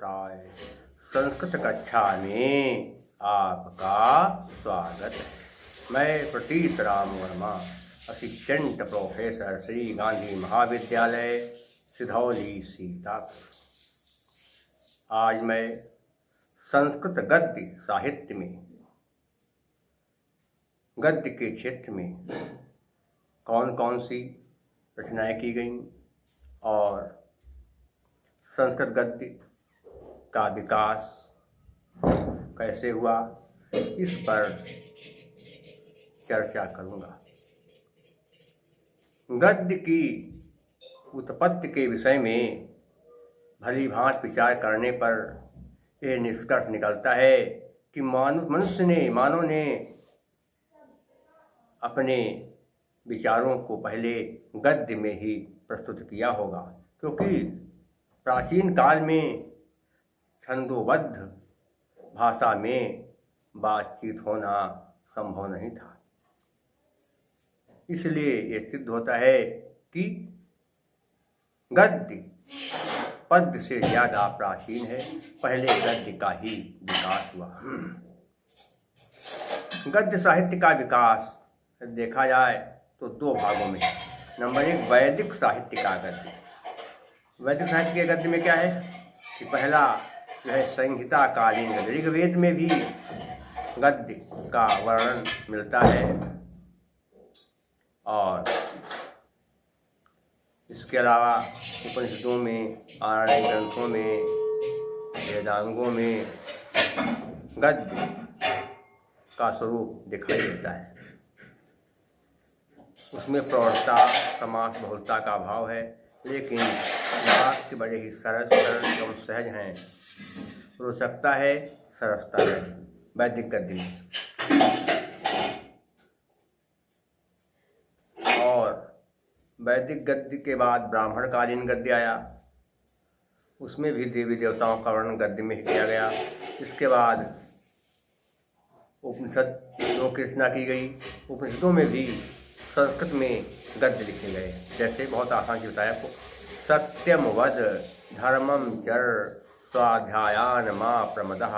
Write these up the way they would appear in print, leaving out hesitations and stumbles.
प्रताय संस्कृत कक्षा में आपका स्वागत है। मैं प्रतीत राम वर्मा, असिस्टेंट प्रोफेसर, श्री गांधी महाविद्यालय, सिधौली, सीतापुर। आज मैं संस्कृत गद्य साहित्य में, गद्य के क्षेत्र में कौन कौन सी रचनाएं की गईं और संस्कृत गद्य का विकास कैसे हुआ, इस पर चर्चा करूँगा। गद्य की उत्पत्ति के विषय में भली भांति विचार करने पर यह निष्कर्ष निकलता है कि मानव ने अपने विचारों को पहले गद्य में ही प्रस्तुत किया होगा, क्योंकि प्राचीन काल में छंदोबद्ध भाषा में बातचीत होना संभव नहीं था। इसलिए ये सिद्ध होता है कि गद्य पद्य से ज़्यादा प्राचीन है। पहले गद्य का ही विकास हुआ। गद्य साहित्य का विकास देखा जाए तो दो भागों में है। नंबर एक, वैदिक साहित्य का गद्य। वैदिक साहित्य के गद्य में क्या है कि पहला जो है संहिता कालीन गद्य। ऋग्वेद में भी गद्य का वर्णन मिलता है और इसके अलावा उपनिषदों में, आरण्य ग्रंथों में, वेदांगों में गद्य का स्वरूप दिखाई देता है। उसमें प्रौढ़ता, समास बहुलता का भाव है, लेकिन वाक्य बड़े ही सरल एवं सहज हैं। रोचकता है, सरसता है वैदिक गद्य में। और वैदिक गद्य के बाद ब्राह्मणकालीन गद्य आया। उसमें भी देवी देवताओं का वर्णन गद्य में ही किया गया। इसके बाद उपनिषदों की रचना की गई। उपनिषदों में भी संस्कृत में गद्य लिखे गए। जैसे बहुत आसान से बताया आपको, सत्यम वद धर्मम चर स्वाध्यायान मा प्रमदः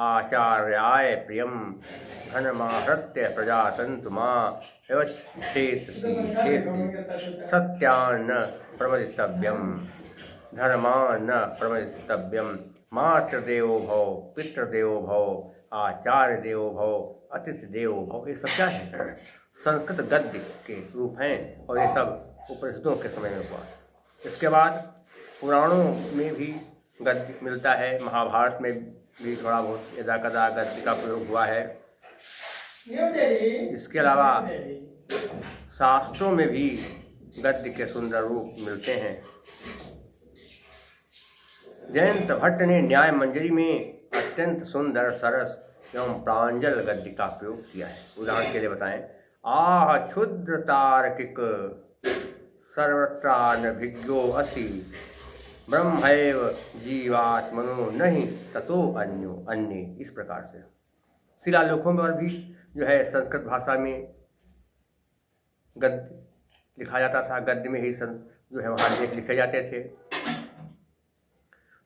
आचार्याय प्रियम घनमाहृत्य प्रजातंतु मां एवच्छेत सत्यान्न प्रमदितव्यम धर्मान्न प्रमदितव्यम मातृदेवो भव पितृदेवो भव आचार्य देवो भव अतिथि देवो भव। ये सब क्या है? संस्कृत गद्य के रूप हैं और ये सब उपनिषदों के समय में हुआ। इसके बाद पुराणों में भी गद्य मिलता है। महाभारत में भी थोड़ा बहुत यदा कदा गद्य का प्रयोग हुआ है। इसके अलावा शास्त्रों में भी गद्य के सुंदर रूप मिलते हैं। जयंत भट्ट ने न्याय मंजरी में अत्यंत सुंदर, सरस एवं प्रांजल गद्य का प्रयोग किया है। उदाहरण के लिए बताएं, आह क्षुद्र तार्किक सर्वत्रानभिज्ञो असि ब्रह्मैव जीवात्मनो नहीं ततो अन्यो अन्य। इस प्रकार से शिलालेखों पर भी जो है संस्कृत भाषा में गद्य लिखा जाता था। गद्य में ही जो है वहाँ लेख लिखे जाते थे।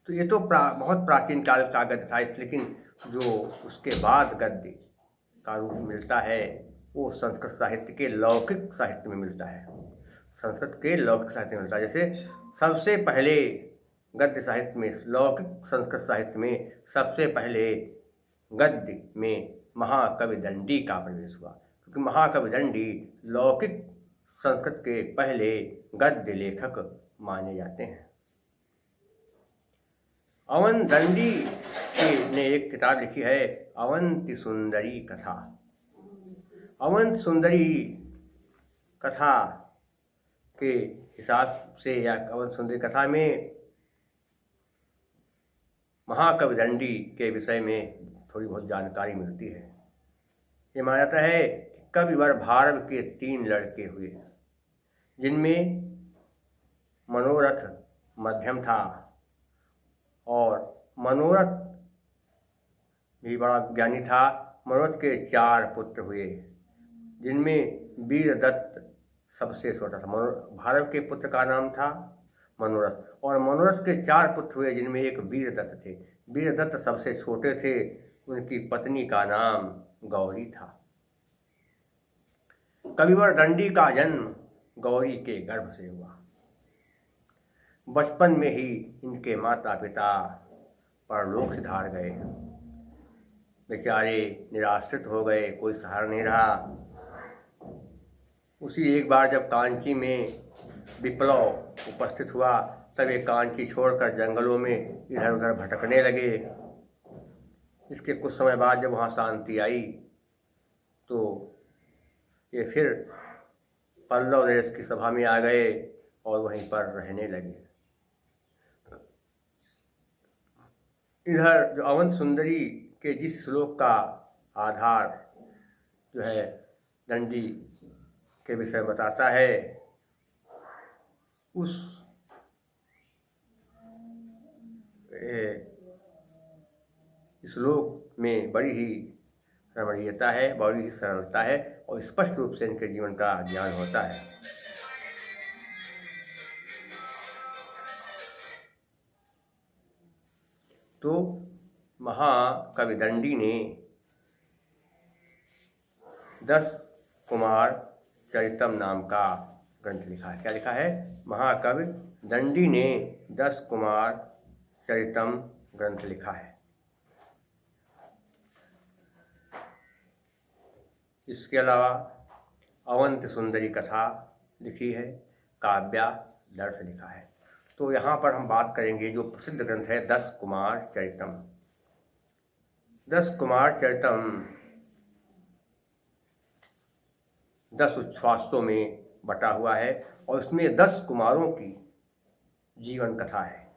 तो ये तो बहुत प्राचीन काल का गद्य था। लेकिन जो उसके बाद गद्य का रूप मिलता है वो संस्कृत साहित्य के लौकिक साहित्य में मिलता है। संस्कृत के लौकिक साहित्य में मिलता है। जैसे सबसे पहले गद्य साहित्य में, लौकिक संस्कृत साहित्य में सबसे पहले गद्य में महाकवि दंडी का प्रवेश हुआ, क्योंकि महाकवि दंडी लौकिक संस्कृत के पहले गद्य लेखक माने जाते हैं। अवन दंडी ने एक किताब लिखी है, अवंति सुंदरी कथा। अवंत सुंदरी कथा के हिसाब से या अवंत सुंदरी कथा में महाकवि दंडी के विषय में थोड़ी बहुत जानकारी मिलती है। ये माना जाता है कि कविवर भारव के 3 लड़के हुए, जिनमें मनोरथ मध्यम था और मनोरथ भी बड़ा ज्ञानी था। मनोरथ के 4 पुत्र हुए, जिनमें वीरदत्त सबसे छोटा था। भारव के पुत्र का नाम था मनोरथ। और मनोरथ के 4 पुत्र हुए, जिनमें एक वीरदत्त थे। वीरदत्त सबसे छोटे थे। उनकी पत्नी का नाम गौरी था। कविवर दंडी का जन्म गौरी के गर्भ से हुआ। बचपन में ही इनके माता पिता परलोक सिधार गए। बेचारे निराश्रित हो गए, कोई सहारा नहीं रहा। उसी एक बार जब कांची में विप्लव उपस्थित हुआ, तब ये कांची छोड़कर जंगलों में इधर उधर भटकने लगे। इसके कुछ समय बाद जब वहाँ शांति आई तो ये फिर पल्लव देश की सभा में आ गए और वहीं पर रहने लगे। इधर जो अवंत सुंदरी के जिस श्लोक का आधार जो है दंडी के विषय बताता है, उस श्लोक में बड़ी ही रमणीयता है, बड़ी ही सरलता है और स्पष्ट रूप से इनके जीवन का ज्ञान होता है। तो महाकवि दंडी ने 10 कुमार चरितम नाम का ग्रंथ लिखा है। क्या लिखा है? महाकवि दंडी ने 10 कुमार चरितम ग्रंथ लिखा है। इसके अलावा अवंत सुंदरी कथा लिखी है, काव्या दर्श लिखा है। तो यहाँ पर हम बात करेंगे जो प्रसिद्ध ग्रंथ है 10 कुमार चरितम। 10 कुमार चरितम 10 उच्छ्वासों में बटा हुआ है और इसमें 10 कुमारों की जीवन कथा है।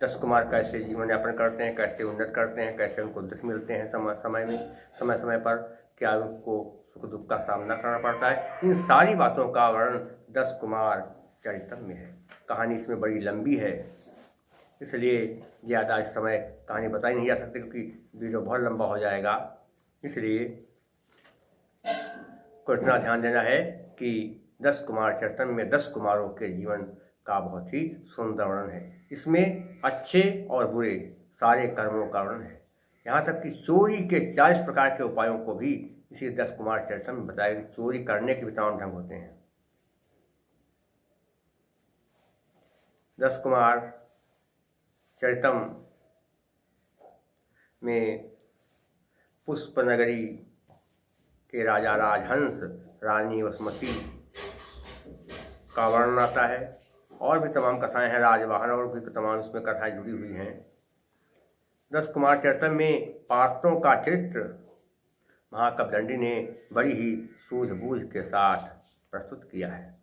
10 कुमार कैसे जीवन यापन करते हैं, कैसे उन्नत करते हैं, कैसे उनको दुख मिलते हैं समय पर, क्या उनको सुख दुख का सामना करना पड़ता है, इन सारी बातों का वर्णन 10 कुमार चरितम में है। कहानी इसमें बड़ी लंबी है, इसलिए ज़्यादा इस समय कहानी बताई नहीं जा सकती क्योंकि वीडियो बहुत लंबा हो जाएगा। इसलिए को इतना ध्यान देना है कि 10 कुमार चरितम में 10 कुमारों के जीवन का बहुत ही सुंदर वर्णन है। इसमें अच्छे और बुरे सारे कर्मों का वर्णन है। यहाँ तक कि चोरी के 40 प्रकार के उपायों को भी इसी 10 कुमार चरितम में बताया कि चोरी करने के भी तमाम ढंग होते हैं। 10 कुमार चरितम में पुष्पनगरी के राजा राजहंस, रानी वसुमती का वर्णन आता है और भी तमाम कथाएं हैं, राजवाहन और भी तमाम इसमें कथाएं जुड़ी हुई हैं। 10 कुमार चरितम में पात्रों का चरित्र महाकवि दंडी ने बड़ी ही सूझबूझ के साथ प्रस्तुत किया है।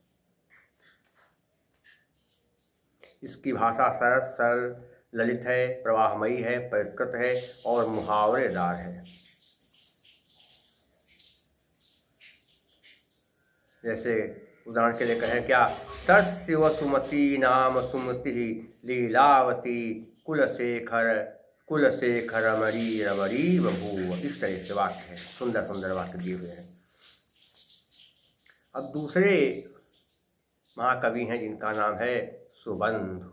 इसकी भाषा सरल ललित है, प्रवाहमयी है, परिष्कृत है और मुहावरेदार है। जैसे उदाहरण के लिए कहें क्या, तस्य वसुमती नाम सुमति लीलावती कुलशेखर रमरी रमरी बभूव। इस तरह से वाक्य है, सुंदर सुंदर वाक्य दिए हुए हैं। अब दूसरे महाकवि हैं जिनका नाम है सुबंधु।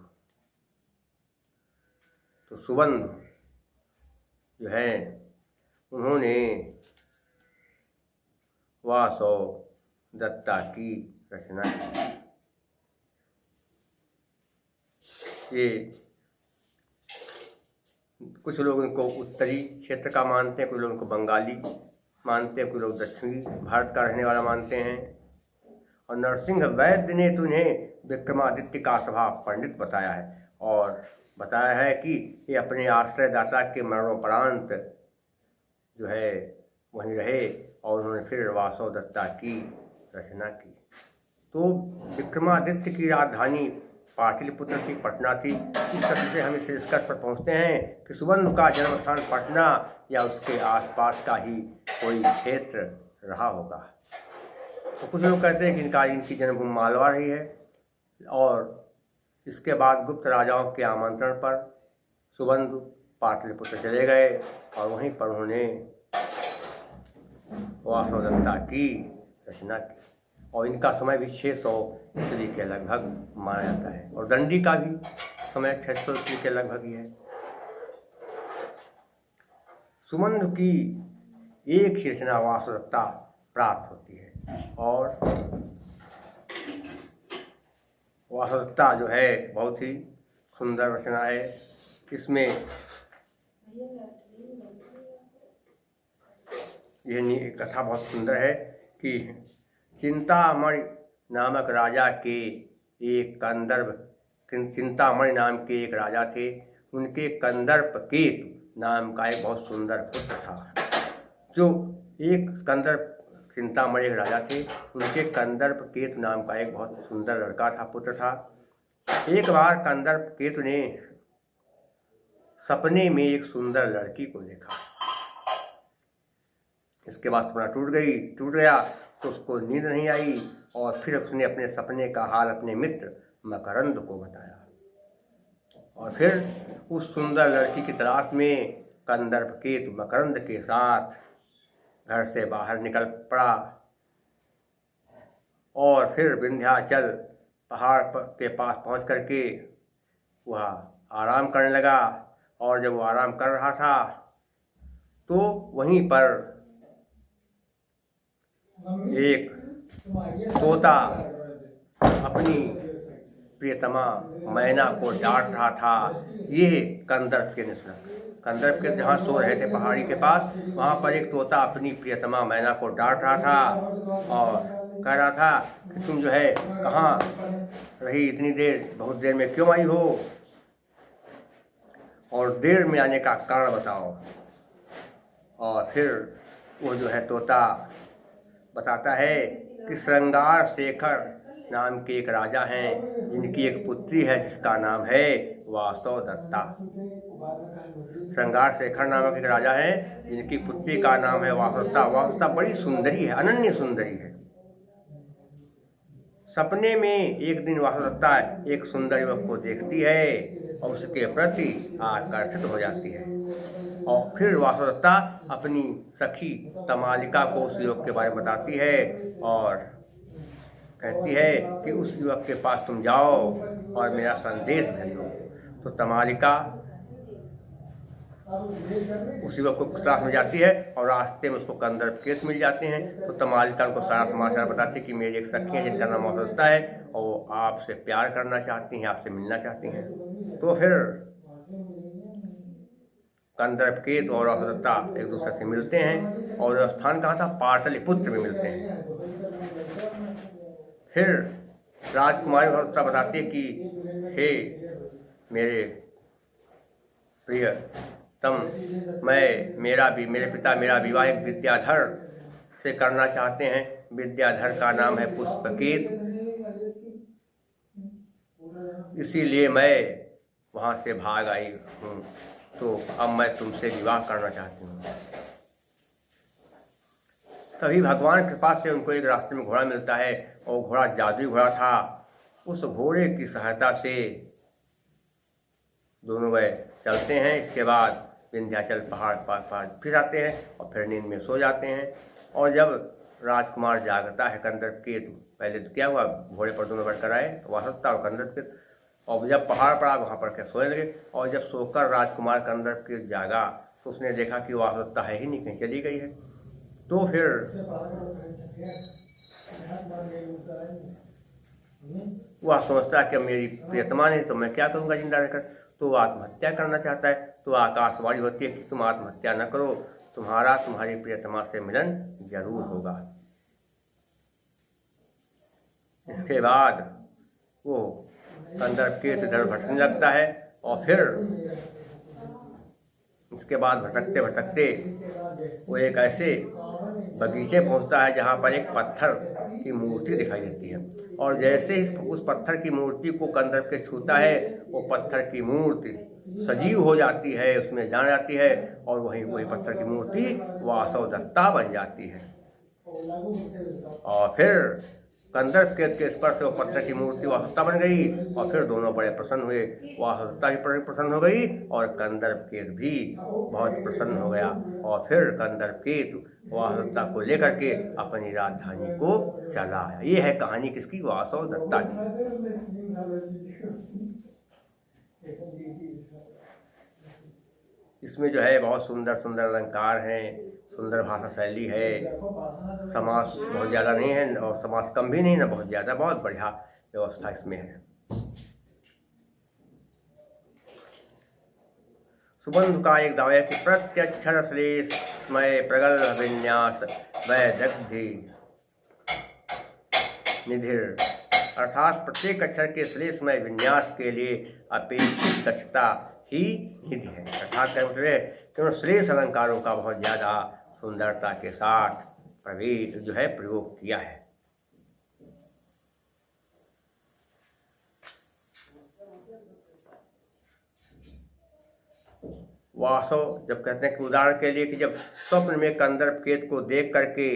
तो सुबंधु जो है उन्होंने वासव दत्ता की रचना की। ये कुछ लोग इनको उत्तरी क्षेत्र का मानते हैं, कुछ लोग इनको बंगाली मानते हैं, कुछ लोग दक्षिणी भारत का रहने वाला मानते हैं। और नरसिंह वैद्य ने तुम्हें विक्रमादित्य का सभा पंडित बताया है और बताया है कि ये अपने आश्रयदाता के मरणोपरांत जो है वहीं रहे और उन्होंने फिर वासव दत्ता की रचना की। तो विक्रमादित्य की राजधानी पाटलिपुत्र की, पटना थी। इस तरह से हम इस निष्कर्ष पर पहुँचते हैं कि सुबंधु का जन्म स्थान पटना या उसके आसपास का ही कोई क्षेत्र रहा होगा। तो कुछ लोग कहते हैं कि इनकी जन्मभूमि मालवा रही है और इसके बाद गुप्त राजाओं के आमंत्रण पर सुबंधु पाटलिपुत्र चले गए और वहीं पर उन्होंने वासव दत्ता की रचना की। और इनका समय भी 600 ईस्वी के लगभग माना जाता है, और दंडी का भी समय 600 ईस्वी के लगभग ही है। सुमंत की एक ही रचना वासुदत्ता प्राप्त होती है, और वासुदत्ता जो है बहुत ही सुंदर रचना है। इसमें यह कथा बहुत सुंदर है कि चिंतामणि नामक राजा के एक कंदर्प, चिंतामणि नाम के एक राजा थे। उनके कंदर्प केतु नाम का एक बहुत सुंदर पुत्र था। जो एक कंदर्प, चिंतामणि एक राजा थे, उनके कंदर्प केतु नाम का एक बहुत सुंदर लड़का था, पुत्र था। एक बार कंदर्प केतु ने सपने में एक सुंदर लड़की को देखा। इसके बाद सपना टूट गया, तो उसको नींद नहीं आई, और फिर उसने अपने सपने का हाल अपने मित्र मकरंद को बताया, और फिर उस सुंदर लड़की की तलाश में कंदर्प केतु मकरंद के साथ घर से बाहर निकल पड़ा, और फिर विंध्याचल पहाड़ के पास पहुंच करके वह आराम करने लगा। और जब वो आराम कर रहा था तो वहीं पर एक तोता अपनी प्रियतमा मैना को डांट रहा था। ये कंदर्प के ने सुना। कंदर्प के जहाँ सो रहे थे पहाड़ी के पास, वहाँ पर एक तोता अपनी प्रियतमा मैना को डांट रहा था और कह रहा था कि तुम जो है कहाँ रही इतनी देर, बहुत देर में क्यों आई हो, और देर में आने का कारण बताओ। और फिर वो जो है तोता बताता है कि श्रृंगार शेखर नाम के एक राजा हैं, जिनकी एक पुत्री है जिसका नाम है वासुदत्ता। श्रृंगार शेखर नामक एक राजा है जिनकी पुत्री का नाम है वासुदत्ता। वासुदत्ता बड़ी सुंदरी है, अनन्य सुंदरी है। सपने में एक दिन वासुदत्ता एक सुंदर युवक को देखती है और उसके प्रति आकर्षित हो जाती है, और फिर वासुदत्ता अपनी सखी तमालिका को उस युवक के बारे में बताती है और कहती है कि उस युवक के पास तुम जाओ और मेरा संदेश भेजो। तो तमालिका उस युवक को तलाश में जाती है, और रास्ते में उसको कंदर्प केतु मिल जाते हैं। तो तमालिका उनको सारा समाचार बताती है कि मेरी एक सखी है जिनका नाम वासुदत्ता है, और वो आपसे प्यार करना चाहती हैं, आपसे मिलना चाहती हैं। तो फिर कंदर्प केतु और वासुदत्ता एक दूसरे से मिलते हैं, और स्थान कहाँ था, पाटलिपुत्र में मिलते हैं। फिर राजकुमारी वासुदत्ता बताती है कि हे मेरे प्रिय मेरे पिता मेरा विवाह एक विद्याधर से करना चाहते हैं। विद्याधर का नाम है पुष्पकेतु, इसीलिए मैं वहाँ से भाग आई हूँ। तो अब मैं तुमसे विवाह करना चाहती हूँ। तभी भगवान कृपा से उनको एक रास्ते में घोड़ा मिलता है, और घोड़ा जादुई घोड़ा था। उस घोड़े की सहायता से दोनों वे चलते हैं। इसके बाद विंध्याचल पहाड़ पार फिर आते हैं, और फिर नींद में सो जाते हैं। और जब राजकुमार जागता है कंदर्प केतु, पहले तो क्या हुआ, घोड़े पर दोनों बैठ कर आए वासुदत्ता और कंदर्प केतु, और जब पहाड़ पड़ा वहाँ पर क्या सोने लगे। और जब सोकर राजकुमार कंदर्प केतु जागा तो उसने देखा कि वासुदत्ता है ही नहीं, कहीं चली गई है। तो फिर वह सोचता है कि मेरी प्रियतमा नहीं तो मैं क्या करूँगा जिंदा रहकर। तो वो आत्महत्या करना चाहता है। तो आकाशवाणी होती है कि तुम आत्महत्या न करो, तुम्हारी प्रियतमा से मिलन जरूर होगा। इसके बाद वो कंदर्प केतु इधर भटकने लगता है, और फिर उसके बाद भटकते भटकते वो एक ऐसे बगीचे पहुंचता है जहां पर एक पत्थर की मूर्ति दिखाई देती है। और जैसे ही उस पत्थर की मूर्ति को कंदर्प के छूता है, वो पत्थर की मूर्ति सजीव हो जाती है, उसमें जान जाती है, और वही पत्थर की मूर्ति वासुदत्ता बन जाती है। और फिर कंदर्प के स्पर्श से वो पत्थर की मूर्ति वासुदेवता बन गई और फिर दोनों बड़े प्रसन्न हुए। वासुदेवता भी प्रसन्न हो गई और कंदर्प भी बहुत प्रसन्न हो गया और फिर कंदर्प वासुदेवता को लेकर के अपनी राजधानी को चला आया। ये है कहानी किसकी? वासुदेवता की। इसमें जो है बहुत सुंदर सुंदर अलंकार हैं, सुंदर भाषा शैली है, समास बहुत ज़्यादा नहीं है और समास कम भी नहीं ना बहुत ज़्यादा, बहुत बढ़िया व्यवस्था इसमें है। सुबंधु का एक दावा है कि प्रत्यक्षर श्लेषमय प्रगल्भ विन्यास वैदग्धि निधिर, अर्थात प्रत्येक अक्षर के श्लेषमय विन्यास के लिए अपेक्षित दक्षता ही निधि है। अर्थात क्या मतलब है कि श्लेष अलंकारों का बहुत ज़्यादा सुंदरता के साथ प्रयोग किया है। वासव जब कहते हैं कि उदाहरण के लिए कि जब स्वप्न में कंदर्प केत को देख करके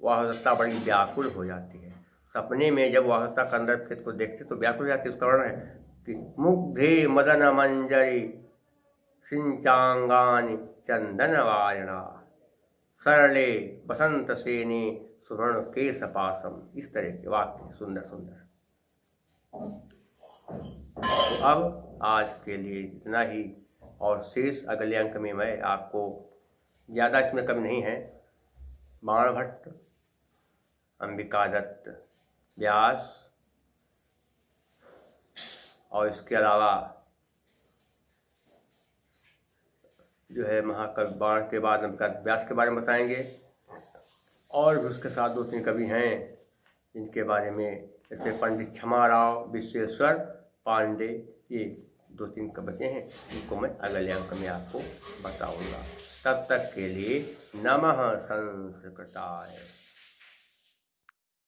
वासुदेवता बड़ी व्याकुल हो जाती है। सपने में जब वासुदेवता कंदर्प केत को देखते तो व्याकुल हो जाती है। उसका वर्णन है कि मुग्धे मदन मंजरी सिंचांगानि चंदन वारणा सरले बसंत सेनी सुवर्ण केश पासम। इस तरह के वाक्य सुंदर सुंदर। तो अब आज के लिए इतना ही और शेष अगले अंक में मैं आपको ज़्यादा इसमें कमी नहीं है। बाणभट्ट, अंबिका दत्त, व्यास और इसके अलावा जो है महाकवि बाण के बाद अंबिका व्यास के बारे में बताएंगे और भी उसके साथ दो तीन कवि हैं जिनके बारे में जैसे पंडित क्षमाराव विश्वेश्वर पांडे, ये दो तीन का बचे हैं, इनको मैं अगले अंक में आपको बताऊंगा। तब तक के लिए नमः संस्कृताय।